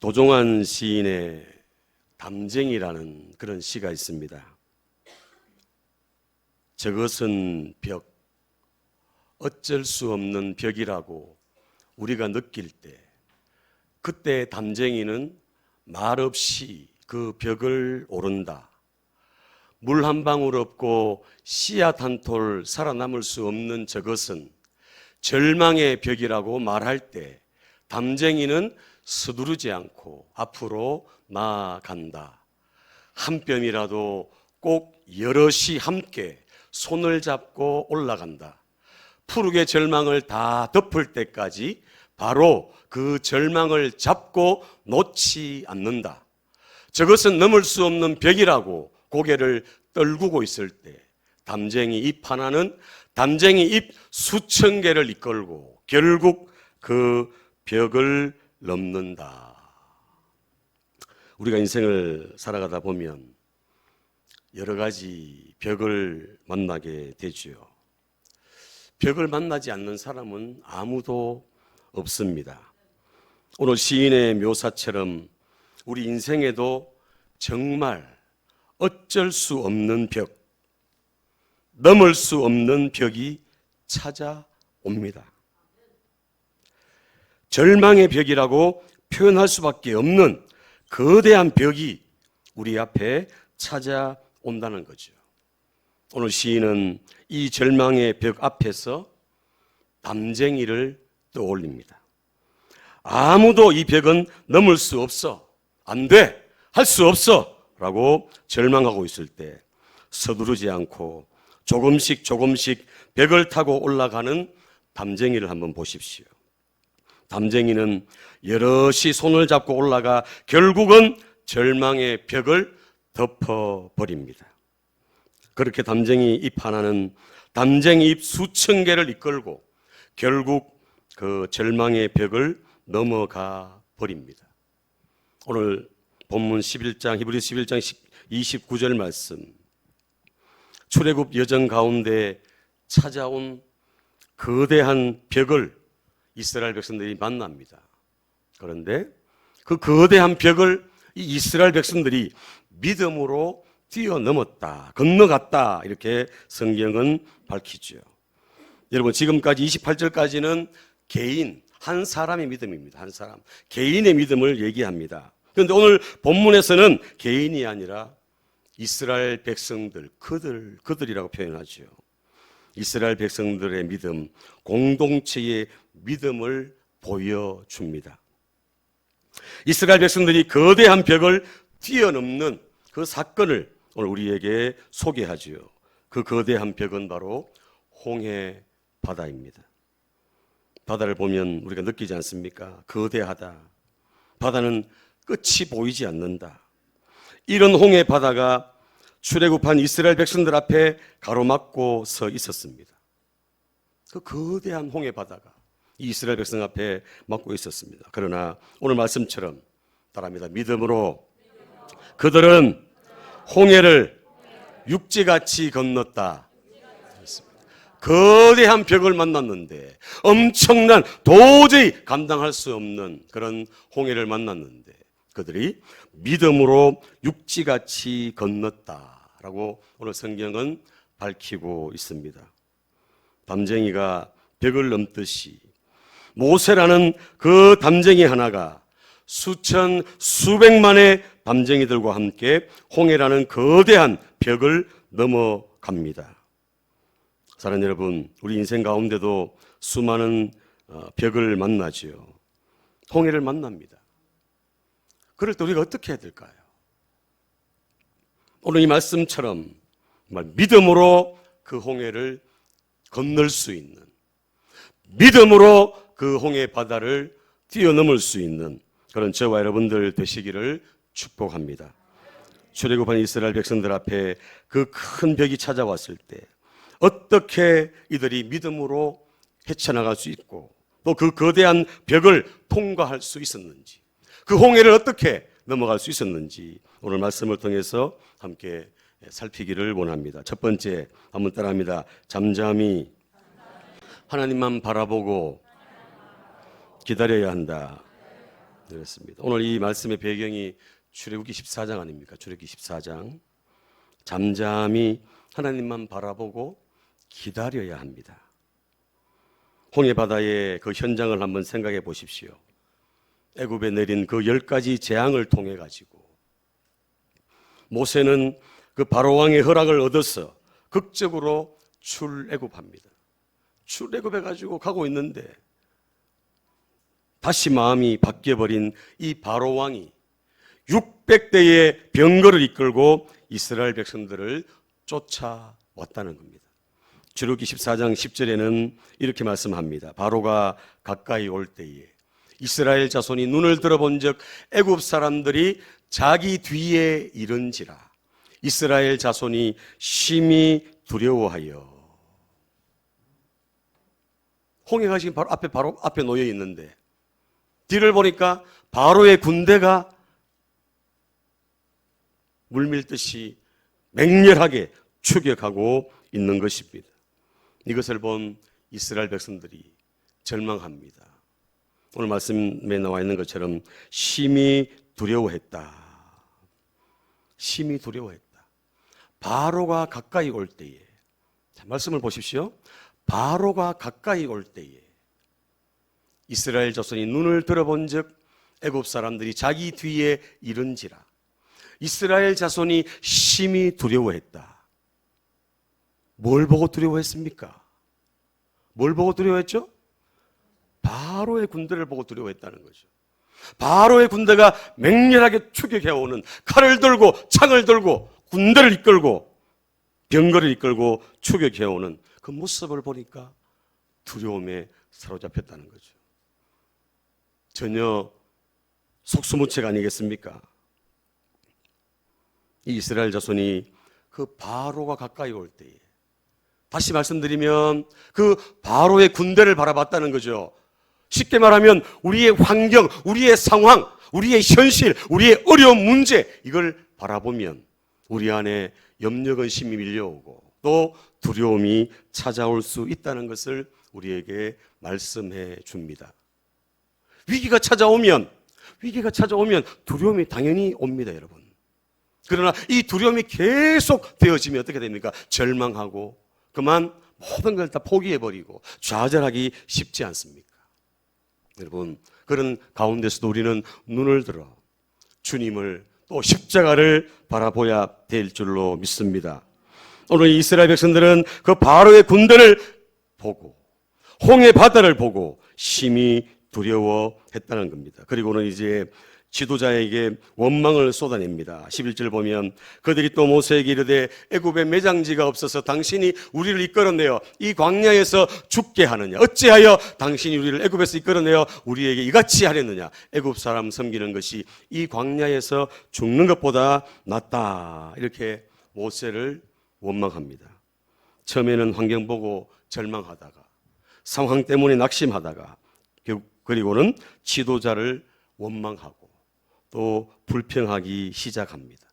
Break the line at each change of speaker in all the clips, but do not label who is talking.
도종환 시인의 담쟁이라는 그런 시가 있습니다. 저것은 벽, 어쩔 수 없는 벽이라고 우리가 느낄 때, 그때 담쟁이는 말없이 그 벽을 오른다. 물 한 방울 없고 씨앗 한 톨 살아남을 수 없는 저것은 절망의 벽이라고 말할 때 담쟁이는 서두르지 않고 앞으로 나아간다. 한 뼘이라도 꼭 여럿이 함께 손을 잡고 올라간다. 푸르게 절망을 다 덮을 때까지 바로 그 절망을 잡고 놓지 않는다. 저것은 넘을 수 없는 벽이라고 고개를 떨구고 있을 때 담쟁이 잎 하나는 담쟁이 잎 수천 개를 이끌고 결국 그 벽을 넘는다. 우리가 인생을 살아가다 보면 여러 가지 벽을 만나게 되죠. 벽을 만나지 않는 사람은 아무도 없습니다. 오늘 시인의 묘사처럼 우리 인생에도 정말 어쩔 수 없는 벽, 넘을 수 없는 벽이 찾아옵니다. 절망의 벽이라고 표현할 수밖에 없는 거대한 벽이 우리 앞에 찾아온다는 거죠. 오늘 시인은 이 절망의 벽 앞에서 담쟁이를 떠올립니다. 아무도 이 벽은 넘을 수 없어, 안 돼, 할 수 없어 라고 절망하고 있을 때 서두르지 않고 조금씩 벽을 타고 올라가는 담쟁이를 한번 보십시오. 담쟁이는 여럿이 손을 잡고 올라가 결국은 절망의 벽을 덮어버립니다. 그렇게 담쟁이 잎 하나는 담쟁이 잎 수천 개를 이끌고 결국 그 절망의 벽을 넘어가 버립니다. 오늘 본문 11장 히브리서 11장 29절 말씀, 출애굽 여정 가운데 찾아온 거대한 벽을 이스라엘 백성들이 만납니다. 그런데 그 거대한 벽을 이 이스라엘 백성들이 믿음으로 뛰어넘었다, 건너갔다, 이렇게 성경은 밝히죠. 여러분, 지금까지 28절까지는 개인, 한 사람의 믿음입니다. 한 사람, 개인의 믿음을 얘기합니다. 그런데 오늘 본문에서는 개인이 아니라 이스라엘 백성들, 그들이라고 표현하죠. 이스라엘 백성들의 믿음, 공동체의 믿음을 보여줍니다. 이스라엘 백성들이 거대한 벽을 뛰어넘는 그 사건을 오늘 우리에게 소개하지요. 그 거대한 벽은 바로 홍해 바다입니다. 바다를 보면 우리가 느끼지 않습니까? 거대하다. 바다는 끝이 보이지 않는다. 이런 홍해 바다가 출애굽한 이스라엘 백성들 앞에 가로막고 서 있었습니다. 그 거대한 홍해 바다가 이스라엘 백성 앞에 막고 있었습니다. 그러나 오늘 말씀처럼 따라합니다. 믿음으로 그들은 홍해를 육지같이 건넜다. 거대한 벽을 만났는데, 엄청난, 도저히 감당할 수 없는 그런 홍해를 만났는데 그들이 믿음으로 육지같이 건넜다라고 오늘 성경은 밝히고 있습니다. 담쟁이가 벽을 넘듯이 모세라는 그 담쟁이 하나가 수천, 수백만의 담쟁이들과 함께 홍해라는 거대한 벽을 넘어갑니다. 사랑하는 여러분, 우리 인생 가운데도 수많은 벽을 만나지요. 홍해를 만납니다. 그럴 때 우리가 어떻게 해야 될까요? 오늘 이 말씀처럼 정말 믿음으로 그 홍해를 건널 수 있는, 믿음으로 그 홍해 바다를 뛰어넘을 수 있는 그런 저와 여러분들 되시기를 축복합니다. 출애굽한 이스라엘 백성들 앞에 그 큰 벽이 찾아왔을 때 어떻게 이들이 믿음으로 헤쳐나갈 수 있고 또 그 거대한 벽을 통과할 수 있었는지, 그 홍해를 어떻게 넘어갈 수 있었는지 오늘 말씀을 통해서 함께 살피기를 원합니다. 첫 번째, 한번 따라합니다. 잠잠히 하나님만 바라보고 기다려야 한다. 그렇습니다. 오늘 이 말씀의 배경이 출애굽기 14장 아닙니까? 출애굽기 14장. 잠잠히 하나님만 바라보고 기다려야 합니다. 홍해 바다의 그 현장을 한번 생각해 보십시오. 애굽에 내린 그 10가지 재앙을 통해 가지고 모세는 그 바로 왕의 허락을 얻어서 극적으로 출애굽합니다. 출애굽해 가지고 가고 있는데 다시 마음이 바뀌어버린 이 바로 왕이 600대의 병거를 이끌고 이스라엘 백성들을 쫓아왔다는 겁니다. 출애굽기 14장 10절에는 이렇게 말씀합니다. 바로가 가까이 올 때에 이스라엘 자손이 눈을 들어본즉 애굽 사람들이 자기 뒤에 이른지라 이스라엘 자손이 심히 두려워하여. 홍해가 지금 바로 앞에 놓여 있는데 뒤를 보니까 바로의 군대가 물밀듯이 맹렬하게 추격하고 있는 것입니다. 이것을 본 이스라엘 백성들이 절망합니다. 오늘 말씀에 나와 있는 것처럼 심히 두려워했다. 심히 두려워했다. 바로가 가까이 올 때에, 자, 말씀을 보십시오. 바로가 가까이 올 때에 이스라엘 자손이 눈을 들어본즉 애굽 사람들이 자기 뒤에 이른지라. 이스라엘 자손이 심히 두려워했다. 뭘 보고 두려워했습니까? 뭘 보고 두려워했죠? 바로의 군대를 보고 두려워했다는 거죠. 바로의 군대가 맹렬하게 추격해오는, 칼을 들고 창을 들고 군대를 이끌고 병거를 이끌고 추격해오는 그 모습을 보니까 두려움에 사로잡혔다는 거죠. 전혀 속수무책 아니겠습니까? 이 이스라엘 자손이 그 바로가 가까이 올 때에, 다시 말씀드리면 그 바로의 군대를 바라봤다는 거죠. 쉽게 말하면 우리의 환경, 우리의 상황, 우리의 현실, 우리의 어려운 문제, 이걸 바라보면 우리 안에 염려근심이 밀려오고 또 두려움이 찾아올 수 있다는 것을 우리에게 말씀해 줍니다. 위기가 찾아오면 두려움이 당연히 옵니다, 여러분. 그러나 이 두려움이 계속 되어지면 어떻게 됩니까? 절망하고 그만 모든 걸 다 포기해버리고 좌절하기 쉽지 않습니까? 여러분, 그런 가운데서도 우리는 눈을 들어 주님을 또 십자가를 바라보아야 될 줄로 믿습니다. 오늘 이스라엘 백성들은 그 바로의 군대를 보고 홍해 바다를 보고 심히 두려워했다는 겁니다. 그리고는 이제 지도자에게 원망을 쏟아냅니다. 11절 보면 그들이 또 모세에게 이르되 애굽에 매장지가 없어서 당신이 우리를 이끌어내어 이 광야에서 죽게 하느냐? 어찌하여 당신이 우리를 애굽에서 이끌어내어 우리에게 이같이 하려느냐? 애굽 사람 섬기는 것이 이 광야에서 죽는 것보다 낫다. 이렇게 모세를 원망합니다. 처음에는 환경 보고 절망하다가 상황 때문에 낙심하다가 그리고는 지도자를 원망하고 또 불평하기 시작합니다.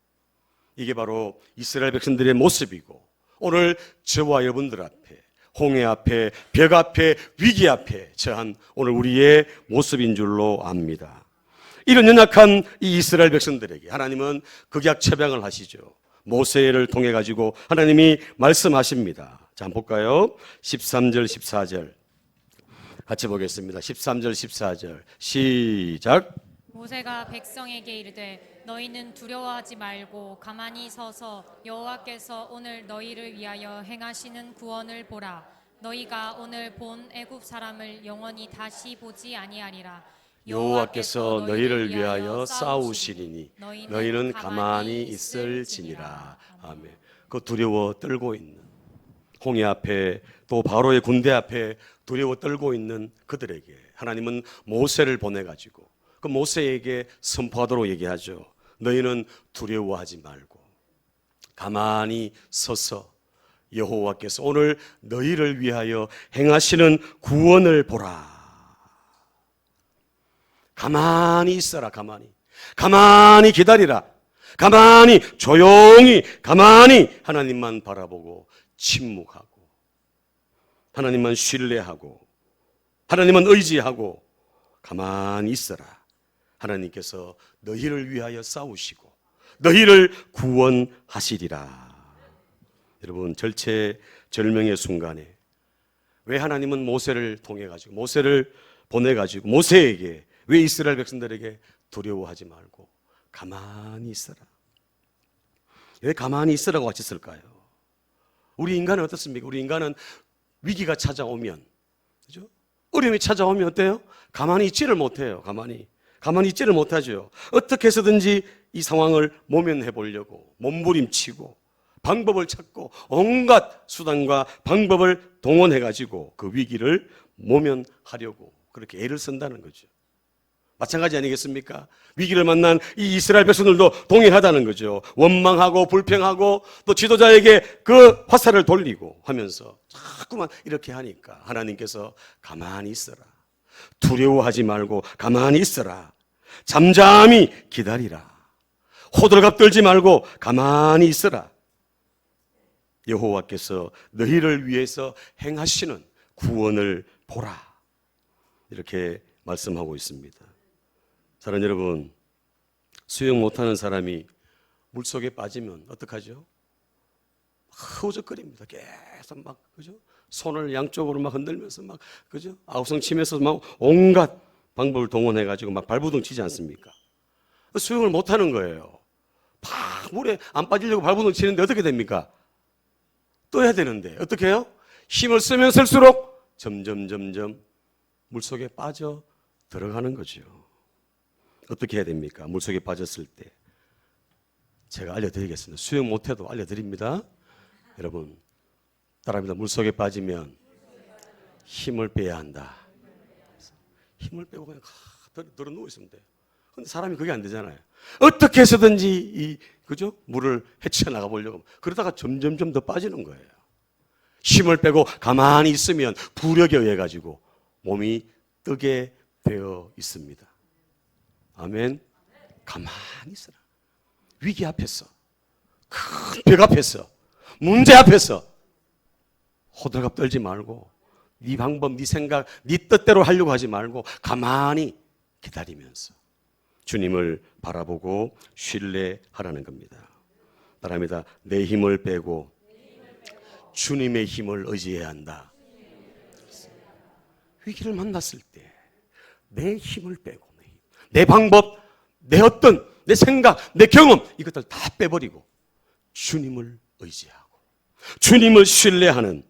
이게 바로 이스라엘 백성들의 모습이고 오늘 저와 여러분들 앞에 홍해 앞에 벽 앞에 위기 앞에 처한 오늘 우리의 모습인 줄로 압니다. 이런 연약한 이 이스라엘 백성들에게 하나님은 극약 처방을 하시죠. 모세를 통해 가지고 하나님이 말씀하십니다. 자, 한번 볼까요? 13절 14절 같이 보겠습니다. 13절 14절 시작.
모세가 백성에게 이르되 너희는 두려워하지 말고 가만히 서서 여호와께서 오늘 너희를 위하여 행하시는 구원을 보라. 너희가 오늘 본 애굽 사람을 영원히 다시 보지 아니하리라.
여호와께서 너희를 위하여 싸우시리니 너희는 가만히 있을지니라. 아멘. 그 두려워 떨고 있는 홍해 앞에 또 바로의 군대 앞에 두려워 떨고 있는 그들에게 하나님은 모세를 보내가지고 그 모세에게 선포하도록 얘기하죠. 너희는 두려워하지 말고 가만히 서서 여호와께서 오늘 너희를 위하여 행하시는 구원을 보라. 가만히 있어라. 가만히 기다리라. 가만히 조용히 가만히 하나님만 바라보고 침묵하고 하나님만 신뢰하고 하나님만 의지하고 가만히 있어라. 하나님께서 너희를 위하여 싸우시고 너희를 구원하시리라. 여러분, 절체절명의 순간에 왜 하나님은 모세를 통해 가지고 모세를 보내 가지고 모세에게 왜 이스라엘 백성들에게 두려워하지 말고 가만히 있어라. 왜 가만히 있으라고 하셨을까요? 우리 인간은 어떻습니까? 우리 인간은 위기가 찾아오면, 그죠? 어려움이 찾아오면 어때요? 가만히 있지를 못해요. 가만히 있지를 못하죠. 어떻게 해서든지 이 상황을 모면해 보려고 몸부림치고 방법을 찾고 온갖 수단과 방법을 동원해 가지고 그 위기를 모면하려고 그렇게 애를 쓴다는 거죠. 마찬가지 아니겠습니까? 위기를 만난 이 이스라엘 백성들도 동일하다는 거죠. 원망하고 불평하고 또 지도자에게 그 화살을 돌리고 하면서 자꾸만 이렇게 하니까 하나님께서 가만히 있어라. 두려워하지 말고 가만히 있어라. 잠잠히 기다리라. 호들갑 떨지 말고 가만히 있어라. 여호와께서 너희를 위해서 행하시는 구원을 보라. 이렇게 말씀하고 있습니다. 사랑하는 여러분, 수영 못하는 사람이 물속에 빠지면 어떡하죠? 허우적거립니다. 계속 막, 그죠? 손을 양쪽으로 막 흔들면서 막, 그죠? 아우성 치면서 막 온갖 방법을 동원해가지고 막 발부둥 치지 않습니까? 수영을 못하는 거예요. 막 물에 안 빠지려고 발부둥 치는데 어떻게 됩니까? 떠야 되는데 어떻게 해요? 힘을 쓰면 쓸수록 점점 물속에 빠져 들어가는 거죠. 어떻게 해야 됩니까? 물속에 빠졌을 때 제가 알려드리겠습니다. 수영 못해도 알려드립니다. 여러분 따라합니다. 물속에 빠지면 힘을 빼야 한다. 힘을 빼고 그냥 들어 누워 있으면 돼요. 근데 사람이 그게 안 되잖아요. 어떻게 해서든지 그죠? 물을 헤쳐나가 보려고 그러다가 점점 더 빠지는 거예요. 힘을 빼고 가만히 있으면 부력에 의해 가지고 몸이 뜨게 되어 있습니다. 아멘. 가만히 있어라. 위기 앞에서, 큰 벽 앞에서, 문제 앞에서 호들갑 떨지 말고 네 방법, 네 생각, 네 뜻대로 하려고 하지 말고 가만히 기다리면서 주님을 바라보고 신뢰하라는 겁니다. 따라합니다. 내 힘을 빼고 주님의 힘을 의지해야 한다. 위기를 만났을 때 내 힘을 빼고 내 방법, 내 어떤 내 생각, 내 경험 이것들 다 빼버리고 주님을 의지하고 주님을 신뢰하는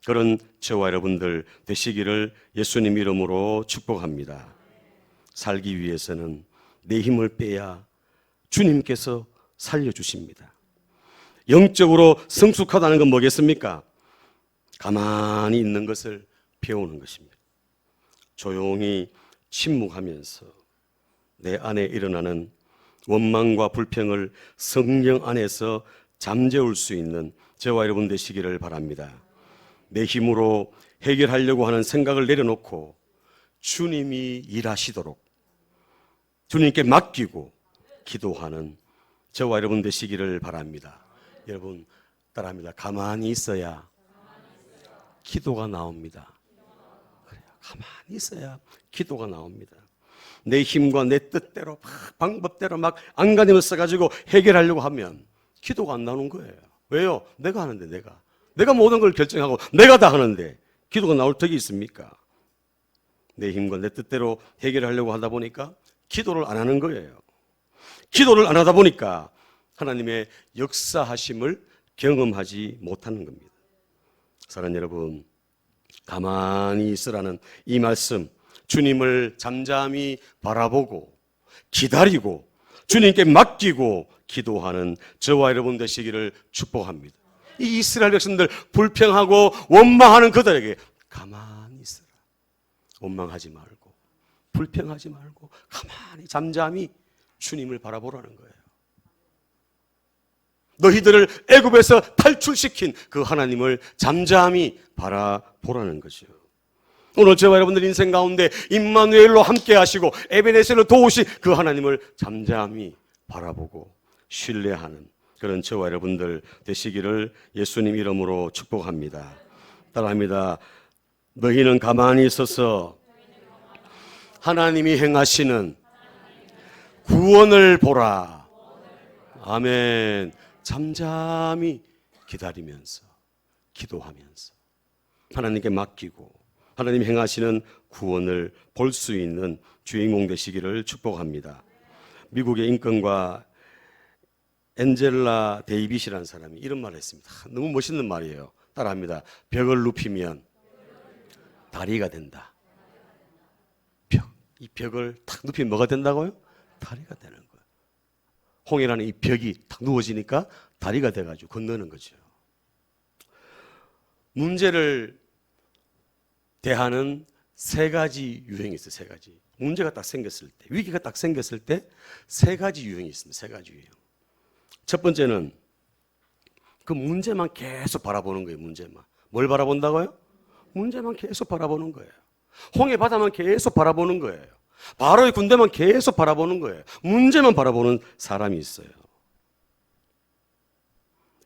그런 저와 여러분들 되시기를 예수님 이름으로 축복합니다. 살기 위해서는 내 힘을 빼야 주님께서 살려주십니다. 영적으로 성숙하다는 건 뭐겠습니까? 가만히 있는 것을 배우는 것입니다. 조용히 침묵하면서 내 안에 일어나는 원망과 불평을 성령 안에서 잠재울 수 있는 저와 여러분 되시기를 바랍니다. 내 힘으로 해결하려고 하는 생각을 내려놓고 주님이 일하시도록 주님께 맡기고 기도하는 저와 여러분 되시기를 바랍니다. 여러분 따라합니다. 가만히 있어야 기도가 나옵니다. 그래요. 가만히 있어야 기도가 나옵니다. 내 힘과 내 뜻대로 막 방법대로 막 안간힘을 써가지고 해결하려고 하면 기도가 안 나오는 거예요. 왜요? 내가 하는데 내가 모든 걸 결정하고 내가 다 하는데 기도가 나올 적이 있습니까? 내 힘과 내 뜻대로 해결하려고 하다 보니까 기도를 안 하는 거예요. 기도를 안 하다 보니까 하나님의 역사하심을 경험하지 못하는 겁니다. 사랑하는 여러분, 가만히 있으라는 이 말씀, 주님을 잠잠히 바라보고 기다리고 주님께 맡기고 기도하는 저와 여러분 되시기를 축복합니다. 이 이스라엘 백성들 불평하고 원망하는 그들에게 가만히 있으라. 원망하지 말고 불평하지 말고 가만히 잠잠히 주님을 바라보라는 거예요. 너희들을 애굽에서 탈출시킨 그 하나님을 잠잠히 바라보라는 거죠. 오늘 저와 여러분들 인생 가운데 임마누엘로 함께 하시고 에베네셀로 도우신 그 하나님을 잠잠히 바라보고 신뢰하는 그런 저와 여러분들 되시기를 예수님 이름으로 축복합니다. 따라합니다. 너희는 가만히 있어서 하나님이 행하시는 구원을 보라. 아멘. 잠잠히 기다리면서, 기도하면서 하나님께 맡기고 하나님 행하시는 구원을 볼 수 있는 주인공 되시기를 축복합니다. 미국의 인권과 엔젤라 데이빗이라는 사람이 이런 말을 했습니다. 너무 멋있는 말이에요. 따라합니다. 벽을 눕히면 다리가 된다. 이 벽을 탁 눕히면 뭐가 된다고요? 다리가 되는 거예요. 홍해라는 이 벽이 탁 누워지니까 다리가 돼가지고 건너는 거죠. 문제를 대하는 세 가지 유형이 있어요. 세 가지. 문제가 딱 생겼을 때, 위기가 딱 생겼을 때 세 가지 유형이 있습니다. 세 가지 유형. 첫 번째는 그 문제만 계속 바라보는 거예요. 문제만. 뭘 바라본다고요? 문제만 계속 바라보는 거예요. 홍해 바다만 계속 바라보는 거예요. 바로의 군대만 계속 바라보는 거예요. 문제만 바라보는 사람이 있어요.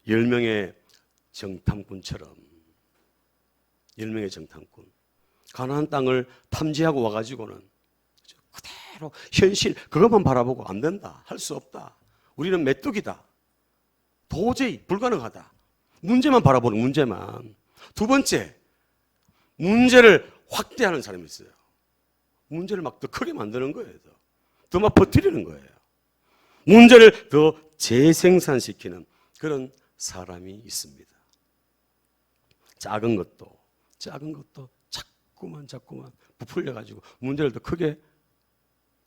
10명의 정탐꾼처럼 10명의 정탐꾼 가나안 땅을 탐지하고 와가지고는 그대로 현실 그것만 바라보고 안 된다. 할 수 없다. 우리는 메뚜기다. 도저히 불가능하다. 문제만 바라보는 문제만. 두 번째, 문제를 확대하는 사람이 있어요. 문제를 막 더 크게 만드는 거예요. 더 막 버티려는 거예요. 문제를 더 재생산시키는 그런 사람이 있습니다. 작은 것도 자꾸만 부풀려가지고 문제를 더 크게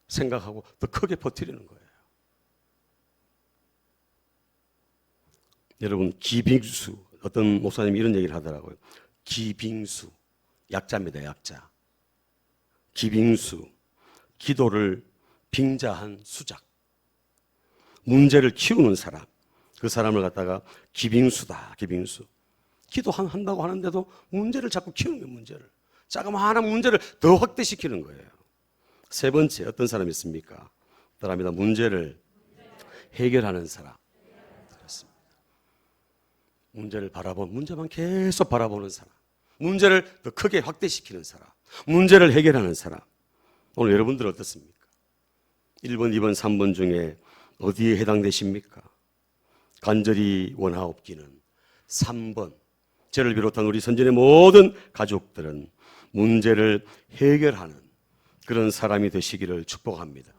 생각하고 더 크게 버티려는 거예요. 여러분, 기빙수, 어떤 목사님이 이런 얘기를 하더라고요. 기빙수, 약자입니다. 약자. 기빙수, 기도를 빙자한 수작. 문제를 키우는 사람, 그 사람을 갖다가 기빙수다. 기빙수. 기도한다고 하는데도 문제를 자꾸 키우는 거예요. 문제를. 자그마한 문제를 더 확대시키는 거예요. 세 번째, 어떤 사람이 있습니까? 따라합니다. 문제를 해결하는 사람. 그렇습니다. 문제를 문제만 계속 바라보는 사람. 문제를 더 크게 확대시키는 사람. 문제를 해결하는 사람. 오늘 여러분들 어떻습니까? 1번, 2번, 3번 중에 어디에 해당되십니까? 간절히 원하옵기는 3번. 저를 비롯한 우리 선진의 모든 가족들은 문제를 해결하는 그런 사람이 되시기를 축복합니다.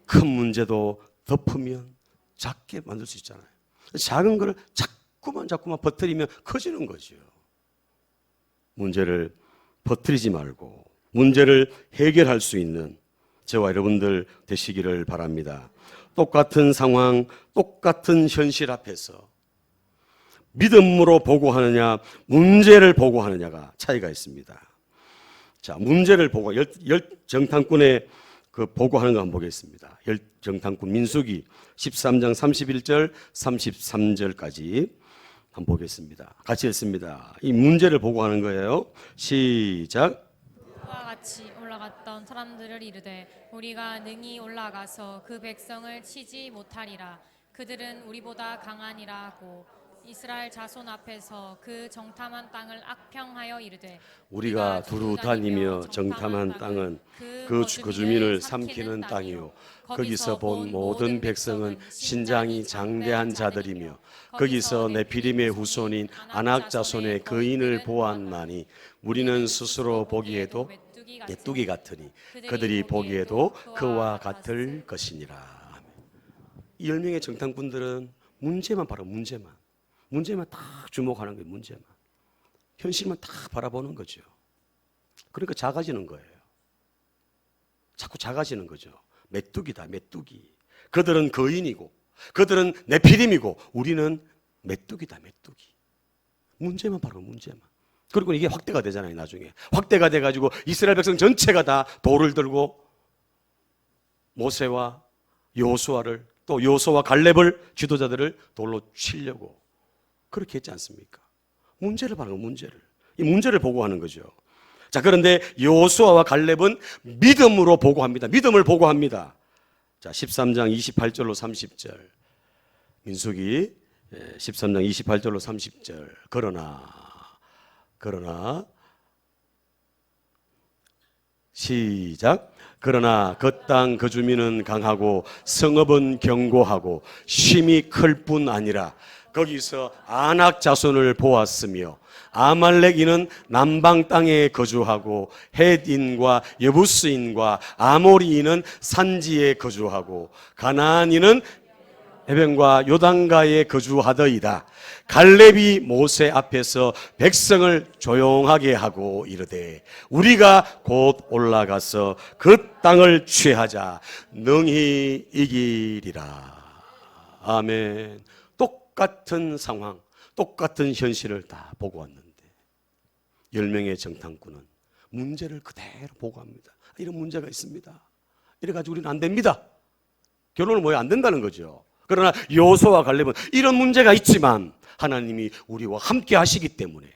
큰 문제도 덮으면 작게 만들 수 있잖아요. 작은 거를 자꾸만 버티면 커지는 거죠. 문제를 버티지 말고 문제를 해결할 수 있는 저와 여러분들 되시기를 바랍니다. 똑같은 상황, 똑같은 현실 앞에서 믿음으로 보고하느냐, 문제를 보고하느냐가 차이가 있습니다. 자, 문제를 보고 정탐꾼의 그 보고하는 거 한번 보겠습니다. 정탐꾼 민수기 13장 31절 33절까지 한번 보겠습니다. 같이 읽습니다. 이 문제를 보고하는 거예요. 시작.
그와 같이 올라갔던 사람들을 이르되 우리가 능히 올라가서 그 백성을 치지 못하리라. 그들은 우리보다 강하니라 하고 이스라엘 자손 앞에서 그 정탐한 땅을 악평하여 이르되
우리가 두루 다니며 정탐한 땅은 그 주민을 삼키는 땅이요 거기서 본 모든 백성은 신장이 장대한 자들이며 거기서 네피림의 후손인 아낙 자손의 거인을 보았나니 우리는 스스로 보기에도 메뚜기 같으니 그들이 보기에도 그와 같을 것이니라. 이 10명의 정탐꾼들은 문제만 바라 문제만 딱 주목하는 거예요. 문제만. 현실만 딱 바라보는 거죠. 그러니까 작아지는 거예요. 자꾸 작아지는 거죠. 메뚜기다, 메뚜기. 그들은 거인이고, 그들은 네피림이고, 우리는 메뚜기다, 메뚜기. 문제만 바라보 문제만. 그리고 이게 확대가 되잖아요, 나중에. 확대가 돼가지고 이스라엘 백성 전체가 다 돌을 들고 모세와 여호수아를 또 여호수아와 갈렙을 지도자들을 돌로 치려고 그렇게 했지 않습니까? 문제를 바라보는 문제를. 이 문제를 보고하는 거죠. 자, 그런데 여호수아와 갈렙은 믿음으로 보고합니다. 믿음을 보고합니다. 자, 13장 28절로 30절. 민수기 13장 28절로 30절. 그러나 시작. 그러나 그 땅 그 주민은 강하고 성읍은 견고하고 심히 클 뿐 아니라 거기서 아낙 자손을 보았으며 아말렉인은 남방 땅에 거주하고 헷인과 여부스인과 아모리인은 산지에 거주하고 가나안인은 해변과 요단가에 거주하더이다. 갈렙이 모세 앞에서 백성을 조용하게 하고 이르되 우리가 곧 올라가서 그 땅을 취하자 능히 이기리라. 아멘. 똑같은 상황, 똑같은 현실을 다 보고 왔는데 10명의 정탐꾼은 문제를 그대로 보고합니다. 이런 문제가 있습니다. 이래가지고 우리는 안 됩니다. 결론은 뭐예요? 안 된다는 거죠. 그러나 여호수아와 갈렙은 이런 문제가 있지만 하나님이 우리와 함께 하시기 때문에,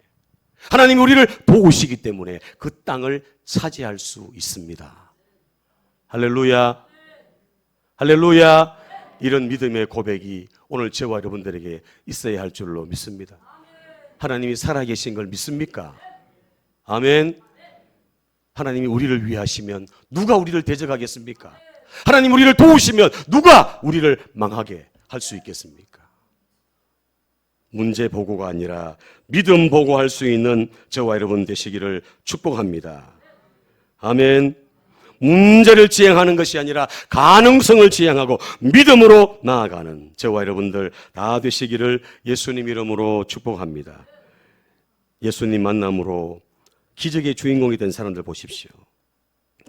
하나님이 우리를 도우시기 때문에 그 땅을 차지할 수 있습니다. 할렐루야. 할렐루야. 이런 믿음의 고백이 오늘 저와 여러분들에게 있어야 할 줄로 믿습니다. 하나님이 살아계신 걸 믿습니까? 아멘. 하나님이 우리를 위하시면 누가 우리를 대적하겠습니까? 하나님 우리를 도우시면 누가 우리를 망하게 할 수 있겠습니까? 문제 보고가 아니라 믿음 보고할 수 있는 저와 여러분 되시기를 축복합니다. 아멘. 문제를 지향하는 것이 아니라 가능성을 지향하고 믿음으로 나아가는 저와 여러분들 다 되시기를 예수님 이름으로 축복합니다. 예수님 만남으로 기적의 주인공이 된 사람들 보십시오.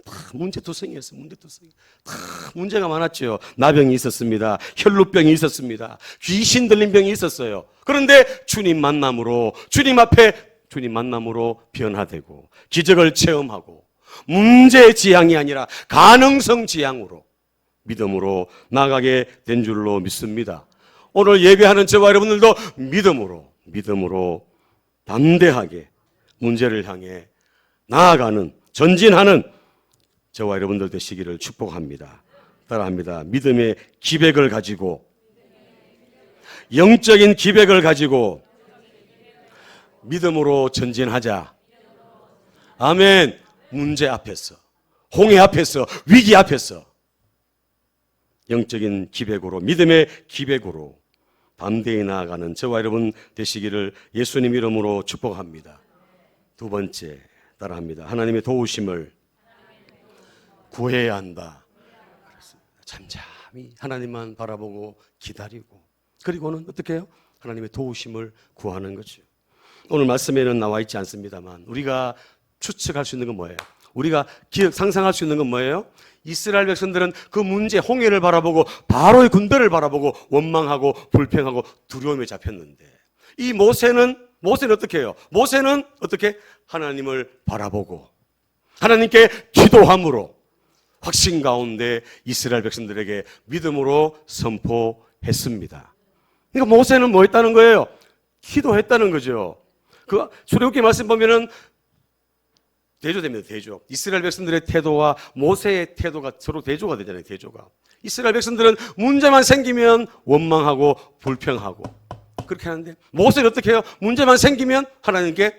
다 문제투성이었어요. 문제투성이. 다 문제가 많았죠. 나병이 있었습니다. 혈루병이 있었습니다. 귀신 들린 병이 있었어요. 그런데 주님 만남으로, 주님 앞에 주님 만남으로 변화되고 기적을 체험하고 문제 지향이 아니라 가능성 지향으로 믿음으로 나가게 된 줄로 믿습니다. 오늘 예배하는 저와 여러분들도 믿음으로 담대하게 문제를 향해 나아가는, 전진하는 저와 여러분들 되시기를 축복합니다. 따라합니다. 믿음의 기백을 가지고, 영적인 기백을 가지고 믿음으로 전진하자. 아멘. 문제 앞에서, 홍해 앞에서, 위기 앞에서 영적인 기백으로, 믿음의 기백으로 담대히 나아가는 저와 여러분 되시기를 예수님 이름으로 축복합니다. 두 번째, 따라합니다. 하나님의 도우심을 구해야 한다. 잠잠히 하나님만 바라보고 기다리고, 그리고는 어떻게 해요? 하나님의 도우심을 구하는 거죠. 오늘 말씀에는 나와 있지 않습니다만 우리가 추측할 수 있는 건 뭐예요? 우리가 상상할 수 있는 건 뭐예요? 이스라엘 백성들은 그 문제, 홍해를 바라보고 바로의 군대를 바라보고 원망하고 불평하고 두려움에 잡혔는데, 이 모세는 어떻게 해요? 모세는 어떻게? 하나님을 바라보고 하나님께 기도함으로 확신 가운데 이스라엘 백성들에게 믿음으로 선포했습니다. 그러니까 모세는 뭐 했다는 거예요? 기도했다는 거죠. 그 출애굽기 말씀 보면은 대조됩니다. 대조. 이스라엘 백성들의 태도와 모세의 태도가 서로 대조가 되잖아요. 대조가. 이스라엘 백성들은 문제만 생기면 원망하고 불평하고 그렇게 하는데, 모세는 어떻게 해요? 문제만 생기면 하나님께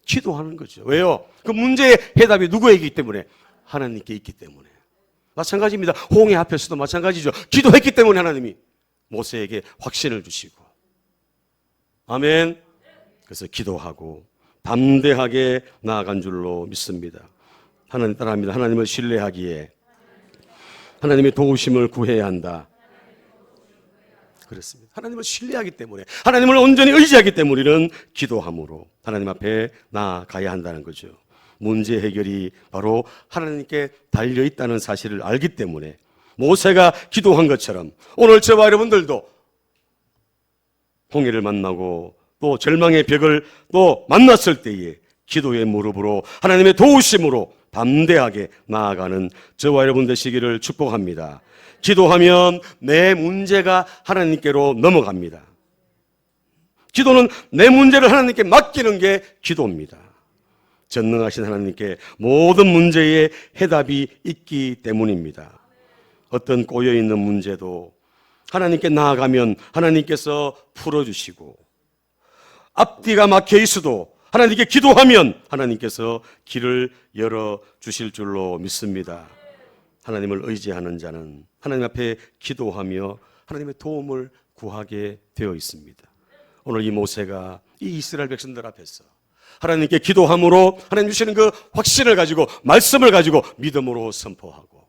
기도하는 거죠. 왜요? 그 문제의 해답이 누구에게 있기 때문에? 하나님께 있기 때문에. 마찬가지입니다. 홍해 앞에서도 마찬가지죠. 기도했기 때문에 하나님이 모세에게 확신을 주시고. 아멘. 그래서 기도하고 담대하게 나아간 줄로 믿습니다. 하나님 따라합니다. 하나님을 신뢰하기에 하나님의 도우심을 구해야 한다. 그렇습니다. 하나님을 신뢰하기 때문에, 하나님을 온전히 의지하기 때문에 우리는 기도함으로 하나님 앞에 나아가야 한다는 거죠. 문제 해결이 바로 하나님께 달려있다는 사실을 알기 때문에 모세가 기도한 것처럼 오늘 저와 여러분들도 홍해를 만나고 또 절망의 벽을 또 만났을 때에 기도의 무릎으로 하나님의 도우심으로 담대하게 나아가는 저와 여러분 되시기를 축복합니다. 기도하면 내 문제가 하나님께로 넘어갑니다. 기도는 내 문제를 하나님께 맡기는 게 기도입니다. 전능하신 하나님께 모든 문제의 해답이 있기 때문입니다. 어떤 꼬여있는 문제도 하나님께 나아가면 하나님께서 풀어주시고, 앞뒤가 막혀 있어도 하나님께 기도하면 하나님께서 길을 열어주실 줄로 믿습니다. 하나님을 의지하는 자는 하나님 앞에 기도하며 하나님의 도움을 구하게 되어 있습니다. 오늘 이 모세가 이 이스라엘 백성들 앞에서 하나님께 기도함으로 하나님 주시는 그 확신을 가지고 말씀을 가지고 믿음으로 선포하고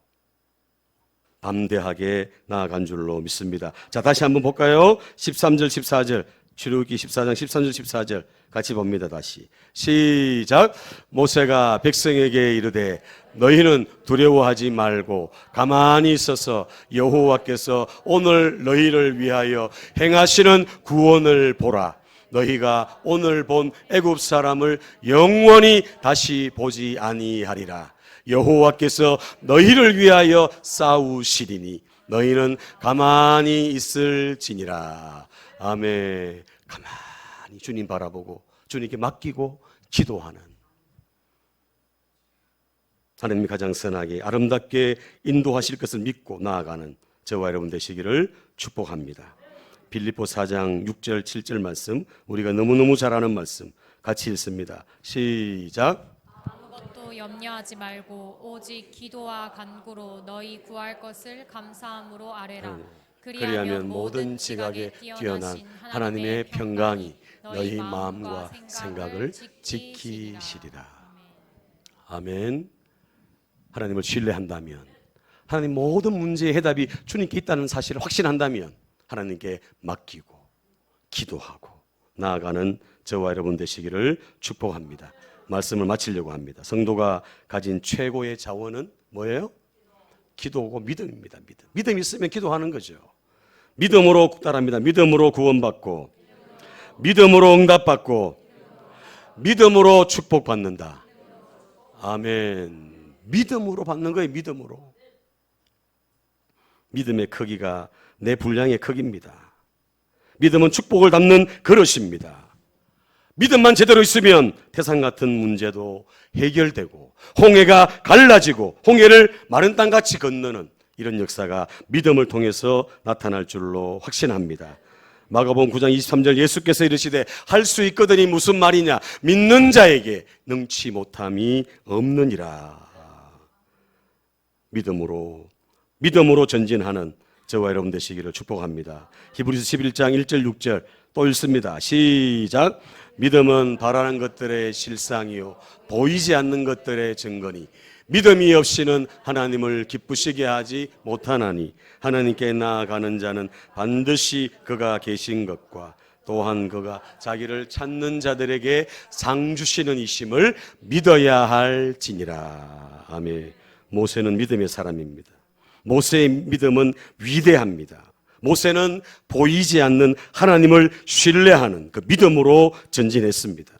담대하게 나아간 줄로 믿습니다. 자, 다시 한번 볼까요? 13절 14절 출애굽기 14장 13절 14절 같이 봅니다. 다시 시작. 모세가 백성에게 이르되 너희는 두려워하지 말고 가만히 있어서 여호와께서 오늘 너희를 위하여 행하시는 구원을 보라. 너희가 오늘 본 애굽 사람을 영원히 다시 보지 아니하리라. 여호와께서 너희를 위하여 싸우시리니 너희는 가만히 있을지니라. 아멘. 가만히 주님 바라보고 주님께 맡기고 기도하는 하나님이 가장 선하게 아름답게 인도하실 것을 믿고 나아가는 저와 여러분 되시기를 축복합니다. 빌립보 4장 6절 7절 말씀, 우리가 너무너무 잘 아는 말씀 같이 읽습니다. 시작.
아무것도 염려하지 말고 오직 기도와 간구로 너희 구할 것을 감사함으로 아뢰라.
그리하면 모든 지각에 뛰어난 하나님의 평강이 너희 마음과 생각을 지키시리라. 아멘. 하나님을 신뢰한다면, 하나님 모든 문제의 해답이 주님께 있다는 사실을 확신한다면 하나님께 맡기고 기도하고 나아가는 저와 여러분 되시기를 축복합니다. 말씀을 마치려고 합니다. 성도가 가진 최고의 자원은 뭐예요? 기도고 믿음입니다. 믿음 있으면 기도하는 거죠. 믿음으로 따릅니다. 믿음으로 구원받고 믿음으로 응답받고 믿음으로 축복받는다. 아멘. 믿음으로 받는 거예요. 믿음으로. 믿음의 크기가 내 분량의 크기입니다. 믿음은 축복을 담는 그릇입니다. 믿음만 제대로 있으면 태산 같은 문제도 해결되고 홍해가 갈라지고 홍해를 마른 땅같이 건너는 이런 역사가 믿음을 통해서 나타날 줄로 확신합니다. 마가복음 9장 23절 예수께서 이르시되 할 수 있거든이 무슨 말이냐, 믿는 자에게 능치 못함이 없느니라. 믿음으로 전진하는 저와 여러분 되시기를 축복합니다. 히브리서 11장 1절 6절 또 읽습니다. 시작. 믿음은 바라는 것들의 실상이요 보이지 않는 것들의 증거니 믿음이 없이는 하나님을 기쁘시게 하지 못하나니 하나님께 나아가는 자는 반드시 그가 계신 것과 또한 그가 자기를 찾는 자들에게 상 주시는 이심을 믿어야 할지니라. 아멘. 모세는 믿음의 사람입니다. 모세의 믿음은 위대합니다. 모세는 보이지 않는 하나님을 신뢰하는 그 믿음으로 전진했습니다.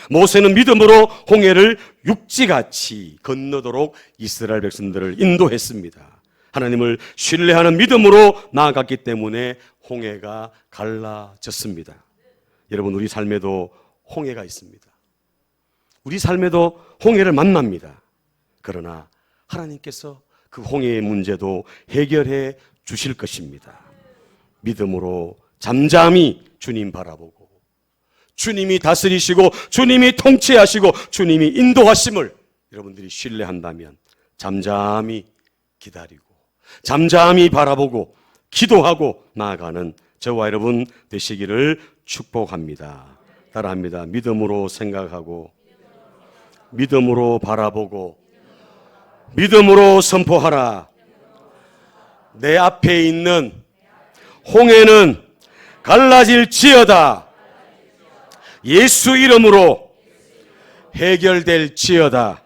모세는 믿음으로 홍해를 육지같이 건너도록 이스라엘 백성들을 인도했습니다. 하나님을 신뢰하는 믿음으로 나아갔기 때문에 홍해가 갈라졌습니다. 여러분, 우리 삶에도 홍해가 있습니다. 우리 삶에도 홍해를 만납니다. 그러나 하나님께서 그 홍해의 문제도 해결해 주실 것입니다. 믿음으로 잠잠히 주님 바라보고 주님이 다스리시고 주님이 통치하시고 주님이 인도하심을 여러분들이 신뢰한다면 잠잠히 기다리고 잠잠히 바라보고 기도하고 나아가는 저와 여러분 되시기를 축복합니다. 따라합니다. 믿음으로 생각하고 믿음으로 바라보고 믿음으로 선포하라. 내 앞에 있는 홍해는 갈라질지어다. 예수 이름으로 해결될지어다.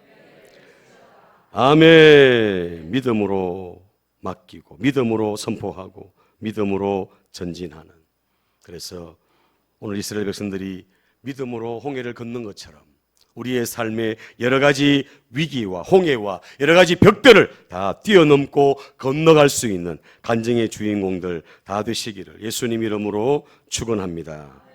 아멘. 믿음으로 맡기고 믿음으로 선포하고 믿음으로 전진하는. 그래서 오늘 이스라엘 백성들이 믿음으로 홍해를 건넌 것처럼 우리의 삶의 여러 가지 위기와 홍해와 여러 가지 벽들을 다 뛰어넘고 건너갈 수 있는 간증의 주인공들 다 되시기를 예수님 이름으로 축원합니다.